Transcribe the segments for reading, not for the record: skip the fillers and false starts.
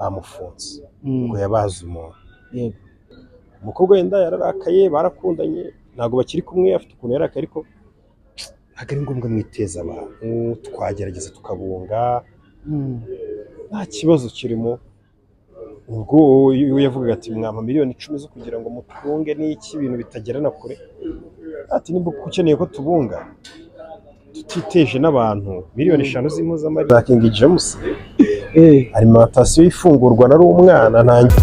bamufunze ngo yabaze umuntu. Yego. Umukobwa wenda yararakaye, barakundanye, ntabwo bakiri kumwe, afite ukuntu yarakaye, ariko ntabwo ari ngombwa mwiteza abantu, twagerageza tukabunga, nta kibazo kirimo. Ubwo yavugaga ati mwampa miliyoni 10 zo kugira ngo mutunge n'iki, ibintu bitagerana kure. Ati nimba ukeneye ko tubunga tutiteje n'abantu, miliyoni 5 z'impuzamarira za King James, alimentation ifungurwa nari umwana nanjye.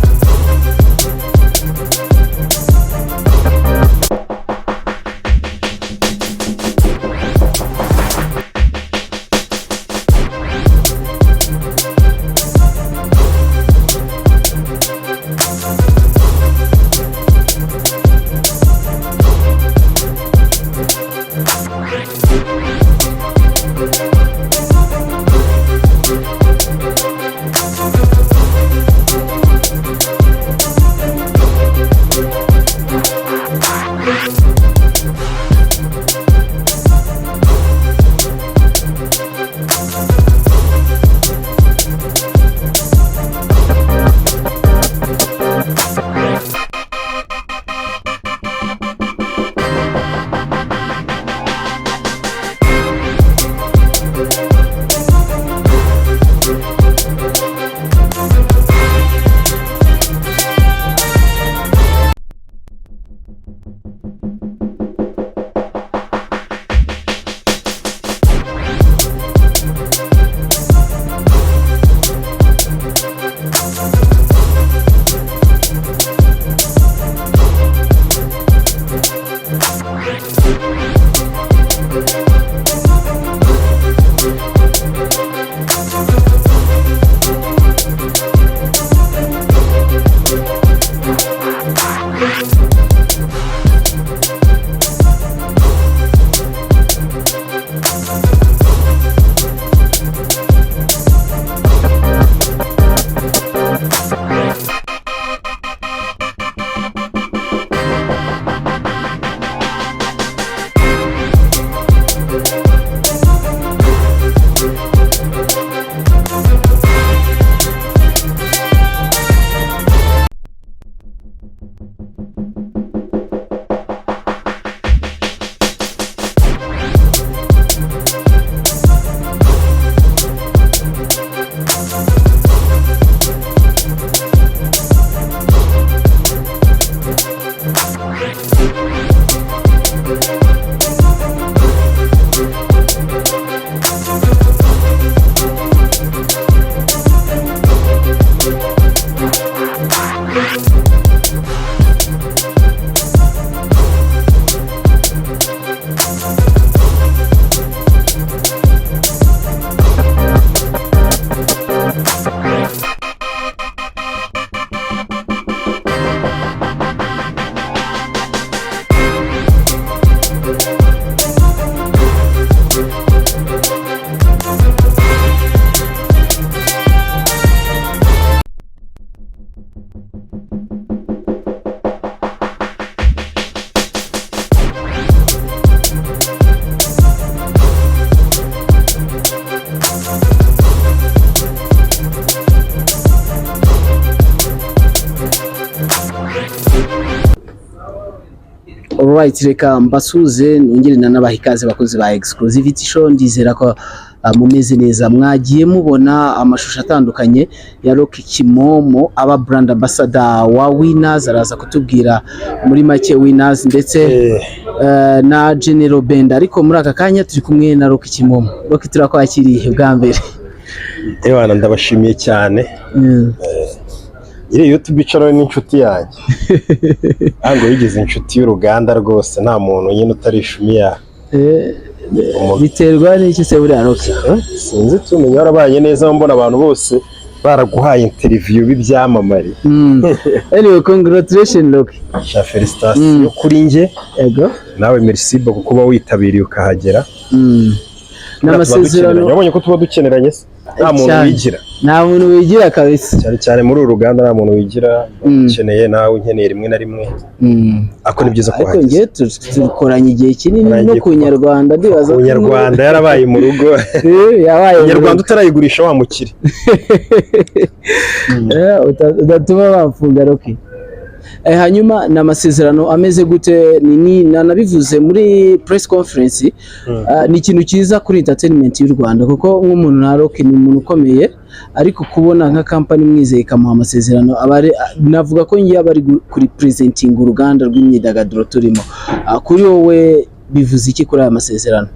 Alright, reka mbasuze nongere nanabaha ikaze bakozi ba Exclusivity Show. Ndizera ko mumeze neza, mwagiye mubona amashusho atandukanye ya Rock Kimomo aba brand ambassador wa Winners, araza kutubwira muri make Winners ndetse na General Benda, ariko muri aka kanya turi kumwe na Rock Kimomo. Rock, turakwakiriye bwa mbere. Ewana, ndabashimiye cyane. Iri YouTube channel ni inshuti yanjye. Ango yigize inshuti y'uruganda rwose, nta muntu nyine utarishimiya. Biterwa n'iki se buri Rock? Sinzi tumenya warabaye neza, mbona abantu bose baraguhaye interview b'ibyamamare. Anyway, congratulations Rock. Sha felicitation kuri nge. Ego. Nawe merci beaucoup kuba witabiriye ukahagera. N'amasezerano yabonye ko tuba dukeneranye se. Nta muntu wigira. nta muntu wigira kabisa cyane cyane muri uru ruganda nta muntu wigira ukeneye nawe unkeneye rimwe na rimwe ako ni byiza ko ariko ngiye tukoranye igihe kinini no ku Nyarwanda ndibaza ku Nyarwanda yarabaye mu rugo yabaye Nyarwanda utarayigurisha wa mukire udatuma bafunga Rocky. Hanyuma ni amasezerano ameze gute ni nanabivuze muri press conference ni ikintu cyiza kuri entertainment y'u Rwanda kuko nk'umuntu na Rocky ni umuntu ukomeye ariko kubona nka company mwizeye ikamuha amasezerano navuga ko ngiye abari kuri presenting uruganda rw'imyidagaduro turimo kuri wowe bivuze iki kuri aya masezerano?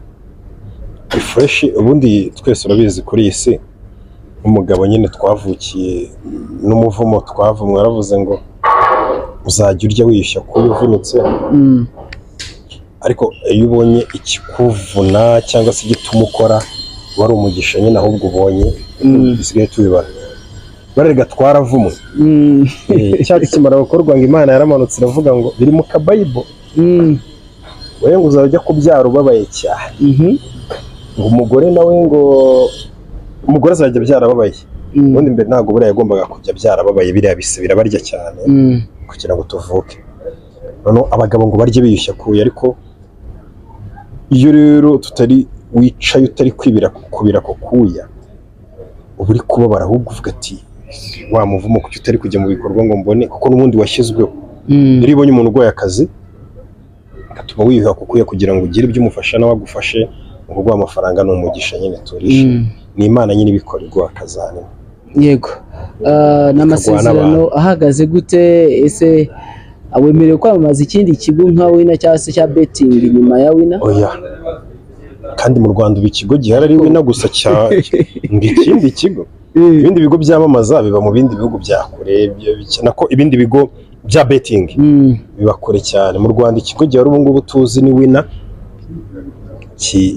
Fresh ubundi twese urabizi kuri iyi si umugabo nyine twavukiye n'umuvumo twavumwe aravuze ngo uzajya urya wishyura ko uvunitse ariko iyo ubonye ikikuvuna cyangwa se igituma ukora wari umugisha nyine ahubwo ubonye bisigaye tubibara barega twaravumwe cyari kimara gukorwa ngo Imana yaramanutse iravuga ngo biri mu kabayibolo wowe ngo uzajya kubyara ubabaye cyane ngo umugore nawe ngo umugore azajya byarababaye ubundi mbere ntabwo buriya yagombaga kujya byarababaye biriya bise birabarya cyane kugira ngo tuvuke none abagabo ngo barye biyushya kuye ariko iyo rero tutari wicaye utari kwibira kubira ko kuya ubu uri kubabara ahubwo uvuga ati wa muvumo kuki utari kujya mu bikorwa ngo mbone kuko n'ubundi washyizweho rero ibonye umuntu ugoye akazi gatuma wiyuha kukuya kugira ngo ugire ibyo umufasha nawe agufashe ubwo amafaranga ni umugisha nyine turishe ni Imana nyine ibikora igwa akazana yego n'amasezerano ahagaze gute ese awemerewe kwamamaza ikindi kigo nka Wina cyangwa se cya betting inyuma ya Wina? Oya kandi mu Rwanda ubu ikigo gihari ari Wina gusa ikindi kigo ibindi bigo byamamaza biba mu bindi bihugu bya kure nako ibindi bigo bya betting biba kure cyane mu Rwanda ikigo gihari ubu ngubu tuzi ni Wina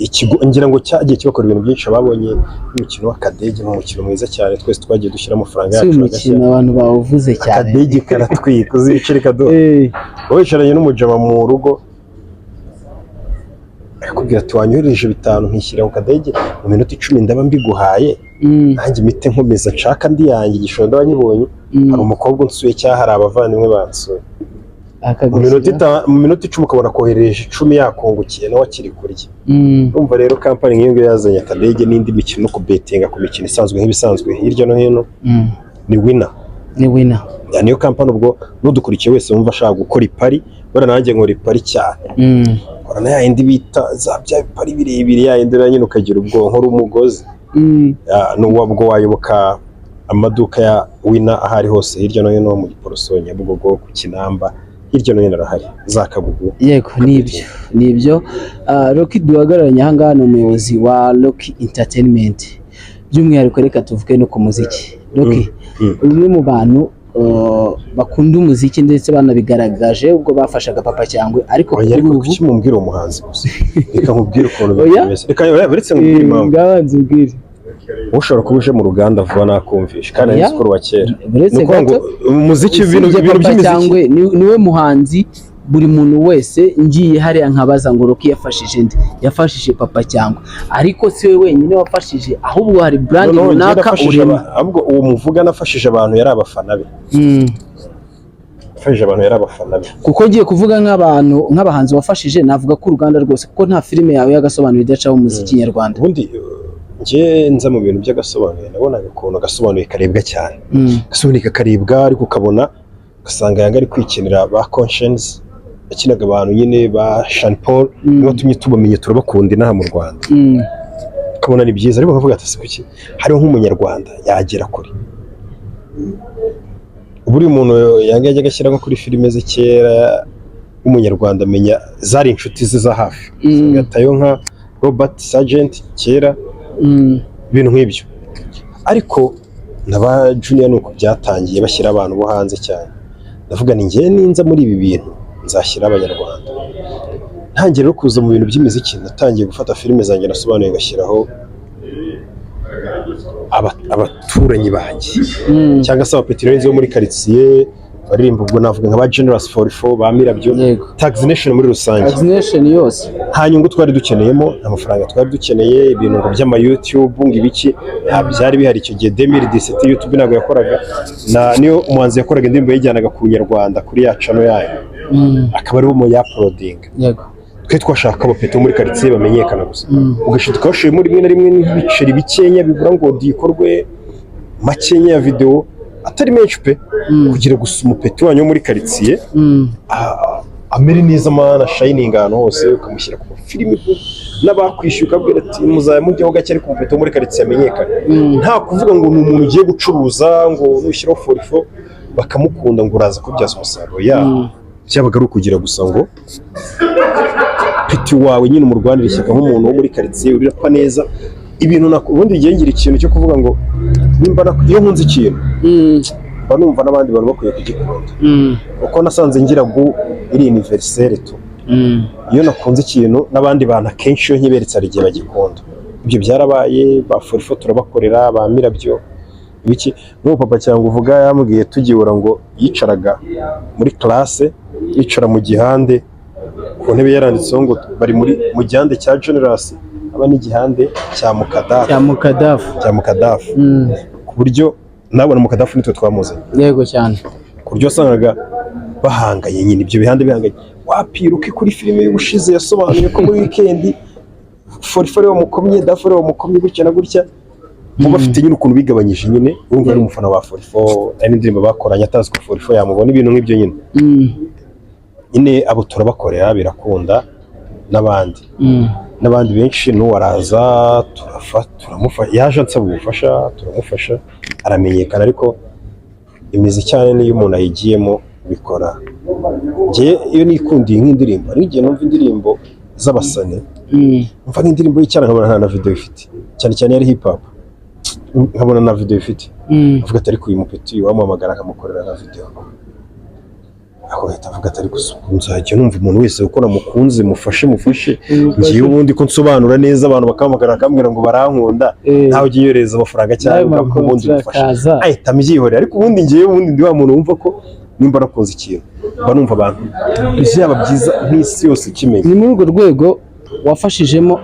ikigo ngira ngo cyagiye kibakora ibintu byinshi ababonye umukino w'akadege n'umukino mwiza cyane twese twagiye dushyira amafaranga yacu umukino abantu bawuvuze cyane akadege karatwika uzicire kado wicaranye n'umujama mu rugo akubwira ati wanyohereje 5 nkishyira ku kadege mu minota 10 ndaba mbiguhaye nanjye mite nkomeza nshaka ndi yanjye gishondo wanyibonye hari umukobwa unsuye cyaha hari abavandimwe bansuye mu minota 10 ukabona kohereje 10 yakungukiye nawe akiri kurya urumva rero company nk'iyo yazanye akadege n'indi mikino ku bettinga ku mikino isanzwe nk'ibisanzwe hirya no hino ni Wina niyo company ubwo n'udukurikiye wese wumva ashaka gukora ipari bara nanjye nkora ipari cyane korana ya indi bita za bya ipari birebire ya indi nyine ukagira ubwonko rumugozi n'ubwo wayoboka amaduka ya Wina ahari hose hirya no hino mu Giporoso Nyabugogo ku Kinamba hirya no hino arahari zakagugu yego nibyo Rocky duhagararanye aha ngaha n'umuyobozi wa Rocky Entertainment by'umwihariko reka tuvuge no ku muziki Rocky umwe mu bantu bakunda umuziki ndetse banabigaragaje ubwo bafashaga Papa Cyangwe ariko kuri ubu kuki mumbwira umuhanzi gusa reka nkubwire ukuntu bimeze reka baretse nkubwire impamvu ngabanze ubwire ushobora kuba uje mu ruganda vuba nakumvisha kandi ari sikoro wa kera nuko ngo umuziki ibintu by'imiziki niwe muhanzi buri muntu wese ngiye hariya nkabaza ngo Rocky yafashije nde yafashije Papa Cyangwe ariko si we wenyine wafashije ahubwo hari brand runaka urimo ahubwo uwo muvuga nafashije abantu yari abafana be yafashije abantu yari abafana be kuko ngiye kuvuga nk'abahanzi wafashije navuga ko uruganda rwose kuko nta filime yawe y'agasobanuro idacaho umuziki nyarwanda ubundi nje nza mu bintu by'agasobanuye nabonaga ukuntu agasobanuye karebwa cyane gasobanuye karibwa ariko ukabona ugasanga yanga ari kwikinira ba Conscience yakinaga abantu nyine ba Sean Paul nibo tumye tubamenye turabakunda inaha mu Rwanda ukabona ni byiza ariko nkavuga ati kuki hariho nk'umunyarwanda yagera kuri buri muntu yanga yajya agashyira nko kuri filime ze kera umunyarwanda amenya zari inshuti ze za hafi gatayo nka Robert Sargent kera ibintu nk'ibyo ariko naba Junior nuko byatangiye bashyira abantu bo hanze cyane ndavuga ni ngiye ninza muri ibi bintu nzashyira abanyarwanda ntangiye rero kuza mu bintu by'imiziki natangiye gufata filime zanjye nasobanuye ngashyiraho abaturanyi banjye cyangwa se abapetineri bo muri quartier baririmba ubwo navuga nk'aba Generous 44 ba Mirabyo Tax Nation muri rusange. Tax Nation yose nta nyungu twari dukeneyemo, amafaranga twari dukeneye, ibintu ngo by'ama YouTube ngo ibiki byari bihari icyo gihe 2017 YouTube ntabwo yakoraga, niyo umuhanzi yakoraga indirimbo yijyanaga ku Nyarwanda kuri ya channel yayo akaba ari mu ya uploading. Yego twe twashaka abapeto muri quartier bamenyekana gusa ugashituka washoye muri rimwe na rimwe n'ibiceri bikenya bigura ngo dikorwe makenya ya video atari menshi pe kugira gusa umupeto wanyu muri quartier amere neza mana shining ahantu hose ukamushyira ku filimi n'abakwishyuka bwira ati muzaya mujyaho gake ariko umupeto muri quartier amenyekana. Nta kuvuga ngo ni umuntu ugiye gucuruza ngo nushyiraho 44 bakamukunda ngo uraza kubyaza umusaruro byabaga ari ukugira gusa ngo peti wawe nyine umurwanira ishyaka nk'umuntu wo muri quartier urapa neza ibintu ubundi igihe ngira ikintu cyo kuvuga ngo nimba iyo nkunze ikintu banumva n'abandi bantu bakwiye kugikunda uko nasanze ngira ngo iri universelle tu iyo nakunze ikintu n'abandi bantu akenshi iyo nkiberetse ari igihe bagikunda. Ibyo byarabaye ba 44 turabakorera ba Mirabyo ibiki n'uwo papa cyangwa uvuga yambwiye tugihura ngo yicaraga muri classe yicara mu gihande ku ntebe yaranditseho ngo bari mu gihande cya Generous aba n'igihande cya Mukadafu ku buryo nabona Mukadafu nitwe twamuzanye. Yego cyane ku buryo wasangaga bahanganye nyine ibyo bihande bihanganye wapiruke kuri filime y'ubushize yasobanuye ko muri weekend 44 wamukomye Dafore wamukomye gutya na gutya bo bafite nyine ukuntu bigabanyije nyine urumva ari umufana wa 44 ari indirimbo bakoranye atazi ko 44 yamubona ibintu nk'ibyo nyine nyine abo turabakorera birakunda n'abandi benshi n'uwaraza turamufasha yaje ansaba ubufasha turamufasha aramenyekana ariko imizi cyane niyo umuntu ayigiyemo bikora. Ngiye iyo nikundiye nk'indirimbo n'igihe numva indirimbo z'abasane mva nk'indirimbo y'icyana nkabona na video ifite cyane cyane yari hip hop nkabona na video ifite avuga ati ariko uyu mupeti wamuhamagara akamukorera na video aho avuga ati ariko nzajya numva umuntu wese uko namukunze mufashe ngiye ubundi ko nsobanura neza abantu bakahamagara akambwira ngo barankunda ntawe ugiye yoreza amafaranga cyangwa ubundi mufashe ahita mbyihorera ariko ubundi ngiye ubundi ndi wa muntu wumva ko nimba nakunze ikintu mba numva abantu byaba byiza nk'isi yose ikimenya. Ni muri urwo rwego wafashijemo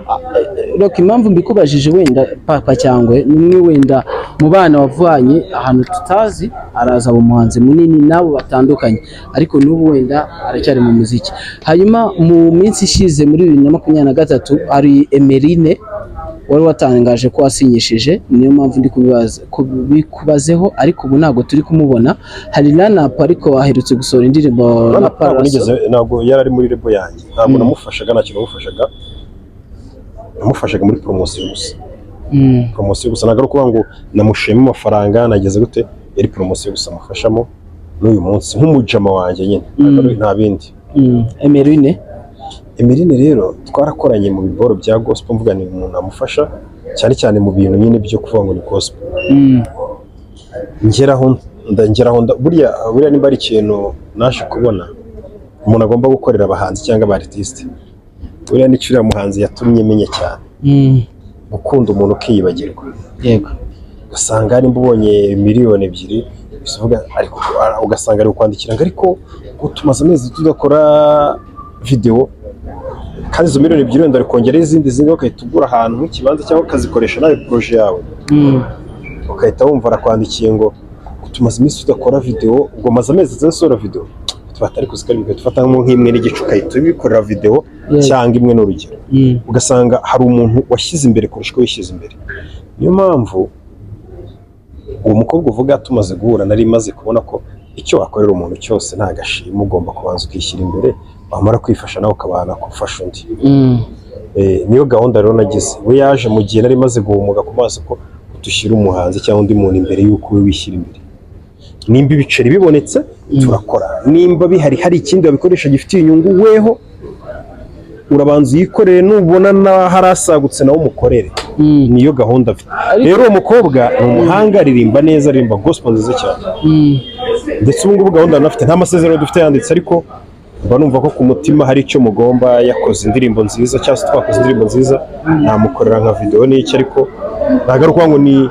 rock impamvu mbikubajije wenda papa cyangwa nimwe wenda mu bana wavanye ahantu tutazi araza umuhanzi munini nabo batandukanye ariko n'ubu wenda aracyari mu muziki. Hanyuma mu minsi ishize muri 2023 ari Emerine wari watangaje ko wasinyishije, niyo mpamvu ndi kubikubazeho ariko ubu ntabwo turi kumubona. Hari lineup ariko aherutse gusohora indirimbo na Paraso ntabwo yari ari muri rebo yanjye ntabwo namufashaga namufashaga muri promotion gusa ntabwo ari ukuvuga ngo namushema amafaranga nageze gute yari promotion gusa amufashamo n'uyu munsi nk'umujama wanjye nyine nta bindi. Emerine rero twarakoranye mu biboro bya gospel mvuga ni umuntu amufasha cyane cyane mu bintu nyine byo kuvuga ngo ni gospel ngeraho buriya nimba ari ikintu naje kubona umuntu agomba gukorera abahanzi cyangwa aba artiste buriya n'icyo muhanzi yatumye menye cyane gukunda umuntu ukiyibagirwa. Yego ugasanga ari mbonye miliyoni 2 bisuvuga ariko ugasanga ari kwandikira ngo ariko tumaze amezi tudakora video kandi izo miliyoni 2 wenda kongera izindi ukahita ugura ahantu nk'ikibanza cyangwa ukazikoresha nawe projet yawe ukahita wumva arakwandikiye ngo tumaze iminsi tudakora video ubwo maze amezi zensora video tubatari kuzikaribika tufata nk'imwe n'igice ukahita ubikorera video cyangwa imwe n'urugero ugasanga hari umuntu washyize imbere kurusha ko yishyize imbere. Niyo mpamvu uwo mukobwa uvuga tumaze guhura nari maze kubona ko icyo wakorera umuntu cyose nta gashima ugomba kubanza ukishyira imbere wamara kwifasha nawe ukabana kufasha undi. Niyo gahunda rero nagize we yaje mu gihe nari maze guhumuga ku maso ko dushyira umuhanzi cyangwa undi muntu imbere y'uko we wishyira imbere. Nimba ibiceri bibonetse turakora, nimba bihari hari ikindi wabikoresha gifitiye inyungu weho urabanza uyikorere nubona harasagutse nawe umukorere. Niyo gahunda afite rero uwo mukobwa ni umuhanga aririmba neza aririmba gospel nziza cyane ndetse ubu ngubu gahunda nafite nta masezerano dufite yanditse ariko mba numva ko ku mutima hari icyo mugomba yakoze indirimbo nziza cyangwa se twakoze indirimbo nziza namukorera nka video n'iki ariko ntabwo ari ukuvuga ngo ni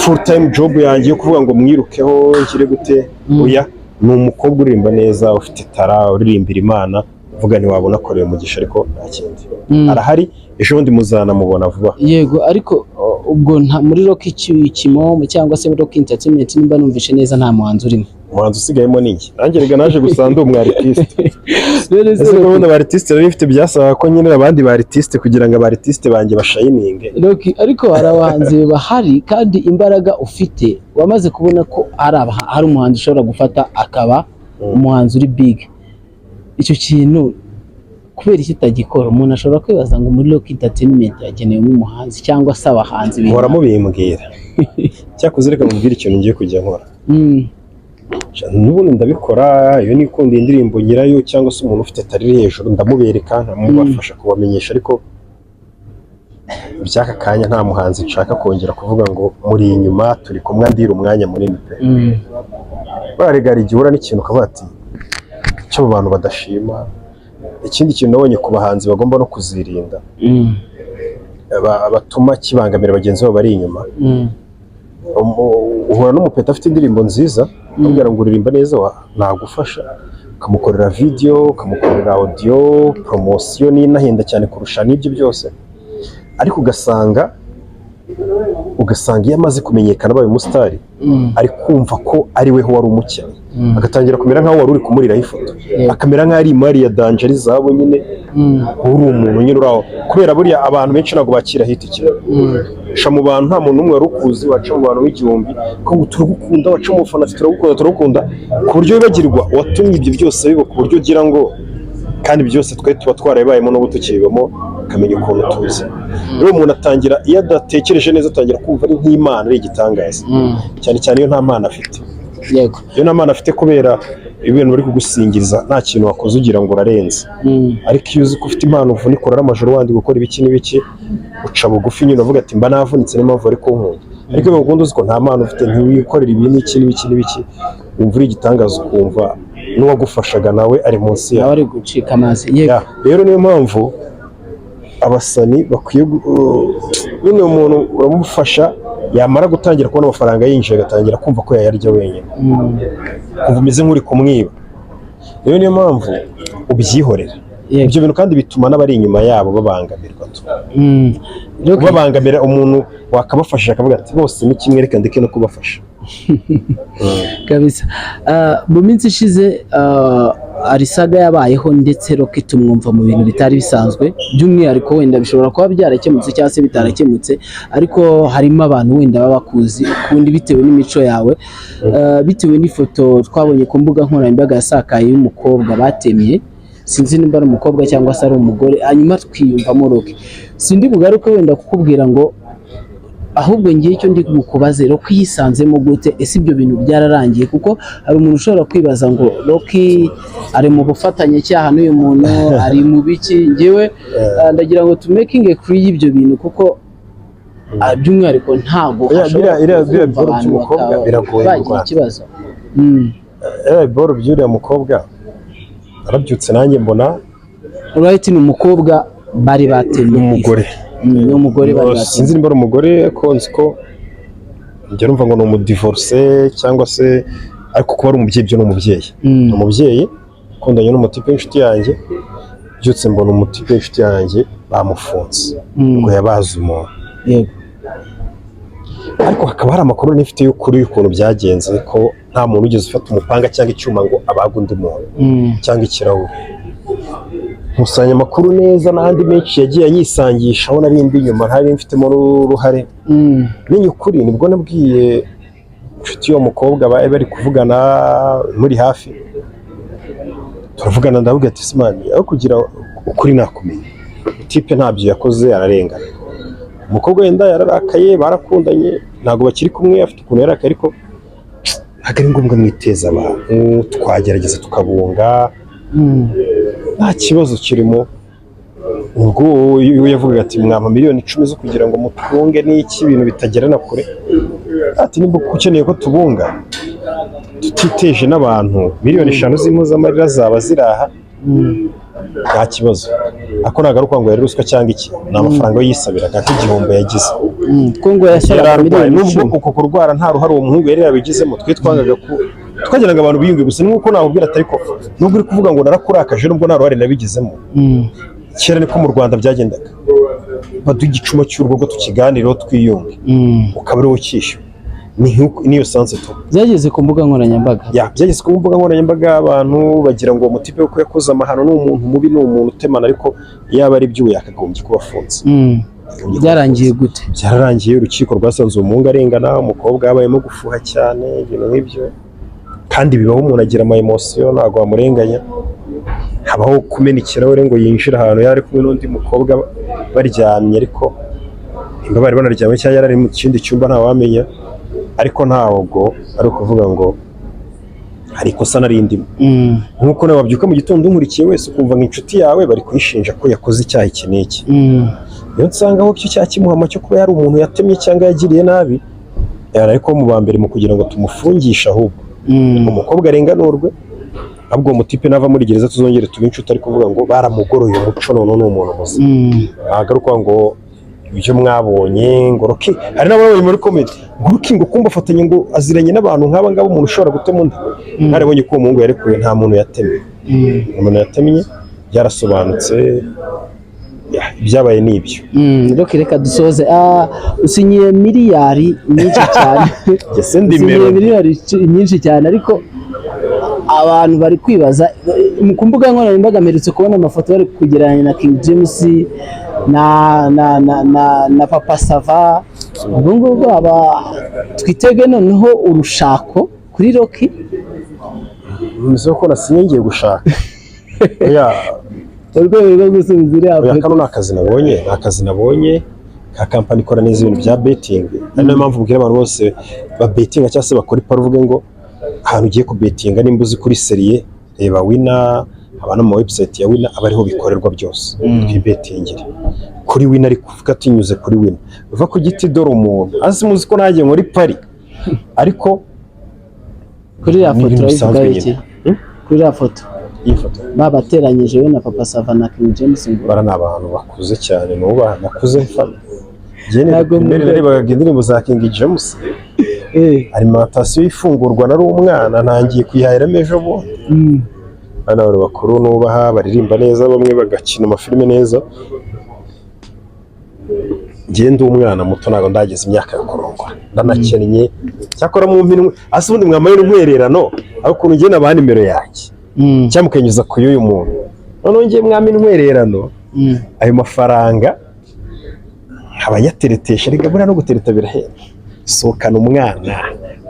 full time job yanjye yo kuvuga ngo mwirukeho ngire gute oya ni umukobwa uririmba neza ufite tara uririmbira Imana uvuga ntiwabona akoreye umugisha ariko nta kindi arahari ejo bundi muzanamubona vuba. Yego ariko ubwo muri Rock Kimomo cyangwa se Rock Entertainment nimba numvishe neza nta muhanzi urimo. Umuhanzi usigayemo ni iki? Nanjye rega naje gusa ndi umu artiste. Ese gahunda aba artiste rero bifite byasaba ko nyine abandi ba artiste kugira ngo aba artiste banjye bashayininge. Ariko hari abahanzi bahari kandi imbaraga ufite wamaze kubona ko hari umuhanzi ushobora gufata akaba umuhanzi uri big. Icyo kintu kubera iki utagikora? Umuntu ashobora kwibaza ngo muri Rock Entertainment yagenewemo umuhanzi cyangwa se abahanzi Muhora mubimbwira. Cyakoze reka mubwire ikintu ngiye kujya nkora. N'ubundi ndabikora iyo nikundiye indirimbo nyirayo cyangwa se umuntu ufite tariri hejuru ndamubereka nkamubafasha kubamenyesha, ariko by'aka kanya nta muhanzi nshaka kongera kuvuga ngo muri inyuma turi kumwe ndira umwanya munini pe. Baregara igihura n'ikintu ukavuga ati cyo abo bantu badashima. Ikindi kintu nabonye ku bahanzi bagomba no kuzirinda batuma kibangamira bagenzi babo bari inyuma. Uhura n'umupeta afite indirimbo nziza amubwira ngo uririmba neza nagufasha, ukamukorera video, ukamukorera audio, promotion n'inahenda cyane kurusha n'ibyo byose, ariko ugasanga iyo amaze kumenyekana abaye umusitari ari kumva ko ari we wari umukene, agatangira kumera nk'aho wari uri kumuriraho ifoto, akamera nk'aho ari imari ya danger zabo nyine uri umuntu nyine uraho, kubera buriya abantu benshi ntabwo bakira hiti cyane. Sha mu bantu nta muntu umwe wari ukuzi, waca mu bantu w'igihumbi ko turagukunda, waca mu fana turagukunda ku buryo wibagirwa watumye ibyo byose biba, ku buryo ugira ngo kandi byose twe tuba twarabibayemo n'ubu tukibamo akamenya ukuntu tuzi. Rero umuntu atangira iyo adatekereje neza atangira kumva ari nk'Imana ari igitangaza, cyane cyane iyo nta mana afite. Yego, iyo nta mana afite kubera ibintu bari kugusingiriza nta kintu wakoze ugira ngo urarenze, ariko iyo uzi ko ufite impano uvunika urara amajoro wandi gukora ibiki n'ibiki uca bugufi nyine uvuga ati mba navunitse niyo mpamvu ari kunkunda. Ariko iyo uzi ko nta mana ufite ntiwikorera ibi n'iki n'ibiki wumva uri igitangaza ukumva n'uwagufashaga nawe ari munsi yawe ari gucika amazi. Yego, rero niyo mpamvu abasani bakwiye nyine umuntu uramufasha yamara gutangira kubona amafaranga yinjiye agatangira kumva ko yayarya wenyine, kumva umeze nk'uri kumwiba. Rero niyo mpamvu ubyihorera ibyo bintu, kandi bituma n'abari inyuma yabo babangamirwa. Babangamira umuntu wakabafashije akavuga ati bose ni kimwe reka ndeke no kubafasha kabisa. Mu minsi ishize Arisaga yabayeho ndetse Rock tumwumva mu bintu bitari bisanzwe, by'umwihariko wenda bishobora kuba byarakemutse cyangwa se bitarakemutse, ariko harimo abantu wenda baba bakuzi ukundi bitewe n'imico yawe, bitewe n'ifoto twabonye ku mbuga nkoranyambaga yasakaye y'umukobwa batemye, sinzi nimba ari umukobwa cyangwa se ari umugore, hanyuma twiyumvamo Rock. Sindi bugaruke wenda kukubwira ngo ahubwo ngiye icyo ndi kukubaze Rock yisanzemo gute? Ese ibyo bintu byararangiye? Kuko hari umuntu ushobora kwibaza ngo Rock ari mu bufatanye cyaha n'uyu muntu ari mu biki. Ngewe ndagira ngo to making a free y'ibyo bintu, kuko by'umwihariko ntago biriya boro by'umukobwa biragoye mu Rwanda. Ikibazo boro by'uriya mukobwa arabyutse nanjye mbona right, ni umukobwa bari batemye umugore n'umugore bari batemye, sinzi nimba ari umugore ko nzi ko njye numva ngo ni umudivorce cyangwa se, ariko kuba ari umubyeyi byo ni umubyeyi. Ni umubyeyi ukundanye n'umutipe w'inshuti yanjye, byutse mbona umutipe w'inshuti yanjye bamufunze ngo yabaze umuntu. Yego, ariko hakaba hari amakuru n'ifite y'ukuri y'ukuntu byagenze, ko nta muntu ugeze ufata umupanga cyangwa icyuma ngo abaga undi muntu cyangwa ikirahure. Nkusanya amakuru neza n'andi menshi yagiye anyisangisha aho nari ndi inyuma ntari mfitemo n'uruhare. Menye ukuri nibwo nabwiye inshuti y'uwo mukobwa bari kuvugana muri hafi, turavugana ndavuga ati simani aho kugira ukuri nakumenya, tipe ntabyo yakoze ararengana. Umukobwa wenda yararakaye barakundanye ntabwo bakiri kumwe, afite ukuntu yarakaye, ariko ntabwo ari ngombwa mwiteza abantu, twagerageza tukabunga nta kibazo kirimo. Ubwo iyo yavugaga ati mwampa miliyoni 10 zo kugira ngo mutunge n'iki ibintu bitagerana kure, ati nimba ukeneye ko tubunga tutiteje n'abantu, miliyoni 5 z'impuzamarira zaba ziraha nta kibazo. Ako nagaruka ngo yari ruswa cyangwa iki, ni amafaranga yisabira kandi igihombo yagize ko ngo yashyiraga miliyoni 10. Nubwo uko kurwara nta ruhare uwo muhungu yari yabigizemo, twe twangaga twagiraga abantu biyunge gusa nuko nabubwira atari ko nubwo uri kuvuga ngo narakurakaje nubwo nta ruhare nabigizemo. Kera niko mu Rwanda byagendaga, baduha igicuma cy'urwo tukiganireho twiyunge, ukaba ariwo ukishyura. Niyo sanse tu byageze ku mbuga nkoranyambaga. Byageze ku mbuga nkoranyambaga, abantu bagira ngo umutipe ko yakoze amahano n'umuntu mubi, n'umuntu utemana, ariko yaba ari by'ubu yakagombye kuba afunze. Byarangiye gute? Byararangiye urukiko rwasanze umuhungu arengana, umukobwa yabayemo gufuha cyane, ibintu nk'ibyo. Kandi bibaho, umuntu agira ama emotion, ntabwo wamurenganya. Habaho kumena ikirahure ngo yinjire ahantu yari kumwe n'undi mukobwa baryamye, ariko nimba bari banaryamye cyangwa yari ari mu kindi cyumba ntawamenya, ariko ntabwo ari ukuvuga ngo hari ikosa narindimo. Nk'uko nawe wabyuka mu gitondo umurikiye wese ukumva nk'inshuti yawe bari kuyishinja ko yakoze icyaha iki n'iki. Iyo nsanga aho icyo cyaha kimuhama cyo kuba yari umuntu yatemye cyangwa yagiriye nabi, ariko mu ba mbere mu kugira ngo tumufungishe, ahubwo umukobwa arenganurwe, ahubwo uwo mutipe nava muri gereza tuzongere tube inshuti, ari kuvuga ngo baramugoroye umuco, none ni umuntu muzima. Agaruka ngo ibyo mwabonye ngo Rocky, hari n'ababonye muri comedy ngo Rocky ngo kumva afatanye ngo aziranye n'abantu nk'aba ngabo, umuntu ushobora gutema undi. Narabonye ko uwo muhungu yarekuwe, nta muntu yatemye. Umuntu yatemye byarasobanutse, ibyabaye n'ibyo. Rocky, reka dusoze. Usinyiye miliyari nyinshi cyane. Usinyiye miliyari nyinshi cyane, ariko abantu bari kwibaza ku mbuga nkoranyambaga. Mperutse kubona amafoto bari kugereranya na King James na Papa Sava. Ubwo ngubwo twitege noneho urushako kuri Rocky. Muzi ko nasinye ngiye gushaka. Urwego rwo gusubiza iriya. Kano ni akazi nabonye ka kampani ikora neza ibintu bya betting. Ari nayo mpamvu mbwira abantu bose ba betting cyangwa se bakora iparo, uvuge ngo ahantu ugiye kubetinga nimba uzi kuri seriye, reba Wina, abana mu website ya Wina aba ariho bikorerwa byose. Twibetingire kuri Wina, ariko uvuga tunyuze kuri Wina, uva ku giti dore umuntu azi, muzi ko nagiye muri Paris, ariko kuri ya foto urayivuga iki? Kuri ya foto, iyi foto babateranyije we na Papa Sava na King James, bara ni abantu bakuze cyane, nuba nakuze mfana. Mbere narebaga indirimbo za King James, alimentation ifungurwa nari umwana, ntangiye kwihahiramo ejo bundi. Bana bari bakuru nubaha, baririmba neza, bamwe bagakina amafilime neza. Ngende umwana muto, ntago ndageze imyaka yo kurongwa, ndanakennye cyakora mu mpinwe. Ase ubundi mwamaye n'intwererano, aho ukuntu ngiye naba nimero yanjye cyamukenyuza ku y'uyu muntu, none ngiye mwami intwererano, ayo mafaranga abanyateretesha, rega buriya no gutereta birahera. Sokana umwana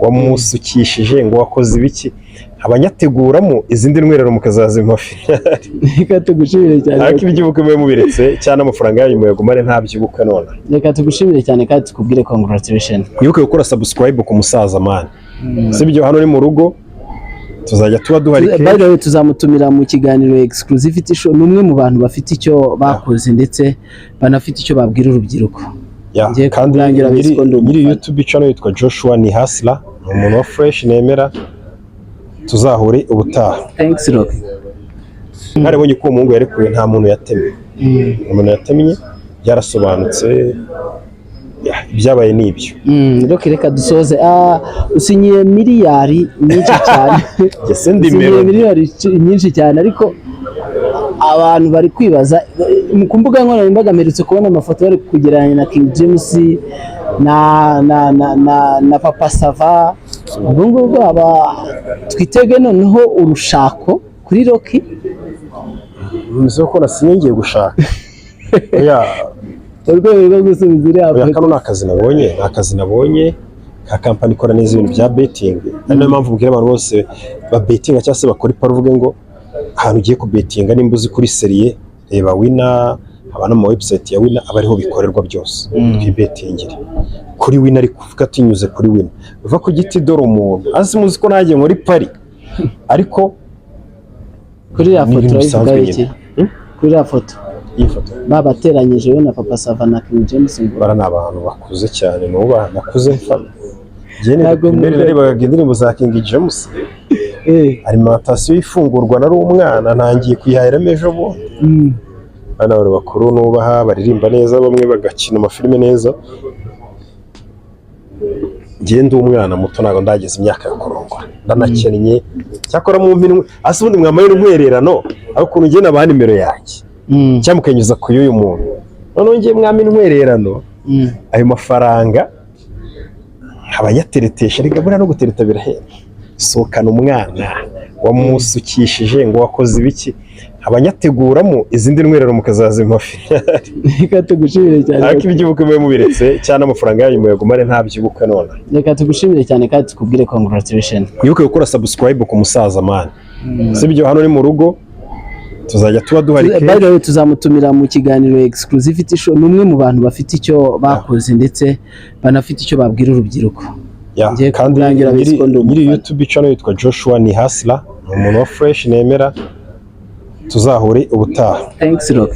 wamusukishije ngo wakoze ibiki, abanyateguramo izindi ntwerero mukazazima finali. Reka tugushimire cyane, ariko ibyibuke mwe mubiretse cyane, amafaranga yanyu muyagumane nta byibuke none. Reka tugushimire cyane kandi tukubwire congratulations. Wibuke gukora subscribe ku musaza man, sibyo? Hano ni mu rugo tuzajya tuba duhari. By the way, tuzamutumira mu kiganiro exclusivity show. Numwe mu bantu bafite icyo bakoze ndetse banafite icyo babwira urubyiruko. Kandi nyiri YouTube channel yitwa Joshua ni Hustler, umuntu wa fresh nemera. Tuzahure ubutaha. Thanks Rocky. Narabonye ko umuhungu yarekuwe, nta muntu yatemye. Umuntu yatemye byarasobanutse, ibyabaye n'ibyo. Rocky, reka dusoze. Usinyiye miliyari nyinshi cyane. Usinyiye miliyari nyinshi cyane, ariko abantu bari kwibaza ku mbuga nkoranyambaga. Mperutse kubona amafoto bari kugereranya na King James na Papa Sava. Ubwo ngubwo twitege noneho urushako kuri Rocky. Muzi ko nasinye ngiye gushaka. Urwego rwo gusubiza iriya. Kano ni akazi nabonye ka kampani ikora neza ibintu bya betting. Ari nayo mpamvu mbwira abantu bose ba betting cyangwa se bakora iparo, uvuge ngo ahantu ugiye kubetinga nimba uzi kuri seriye, reba Wina, abana mu website ya Wina aba ariho bikorerwa byose. Twibetingire kuri Wina, ariko uvuga tunyuze kuri Wina, uva ku giti dore umuntu azi, muzi ko nagiye muri Paris, ariko kuri ya foto urayivuga iki? Kuri ya foto, iyi foto babateranyije we na Papa Sava na King James, bara ni abantu bakuze cyane, nuba nakuze mfana. Mbere narebaga indirimbo za King James, alimentation ifungurwa nari umwana, ntangiye kwihahiramo ejo bundi. Bana bari bakuru nubaha, baririmba neza, bamwe bagakina amafilime neza. ngende umwana muto ntabwo ndageza imyaka yo kurongora ndanakennye cyakora mu mpinwe ase ubundi mwamaye n'intwererano ariko ukuntu ngiye nabaha nimero yanjye cyangwa mukanyuza ku y'uyu muntu noneho ngiye mwami intwererano ayo mafaranga abanyateretesha reka buriya no gutereta birahera sohokana umwana wamusukishije ngo wakoze ibiki abanyateguramo izindi ntwerero mukazazima finali reka tugushimire cyane ariko iby'ubukwe mwe mubiretse cyane amafaranga yanyu muyagumane nta by'ubukwe none reka tugushimire cyane kandi tukubwire congratulations mwibuke gukora subscribe ku musaza man sibyo hano ni mu rugo tuzajya tuba duhari by the way tuzamutumira mu kiganiro exclusivity show numwe mu bantu bafite icyo bakoze ndetse banafite icyo babwira urubyiruko kandi nyiri YouTube channel yitwa Joshua ni Hasla umuntu wa fresh nemera tuzahure ubutaha thanks Rock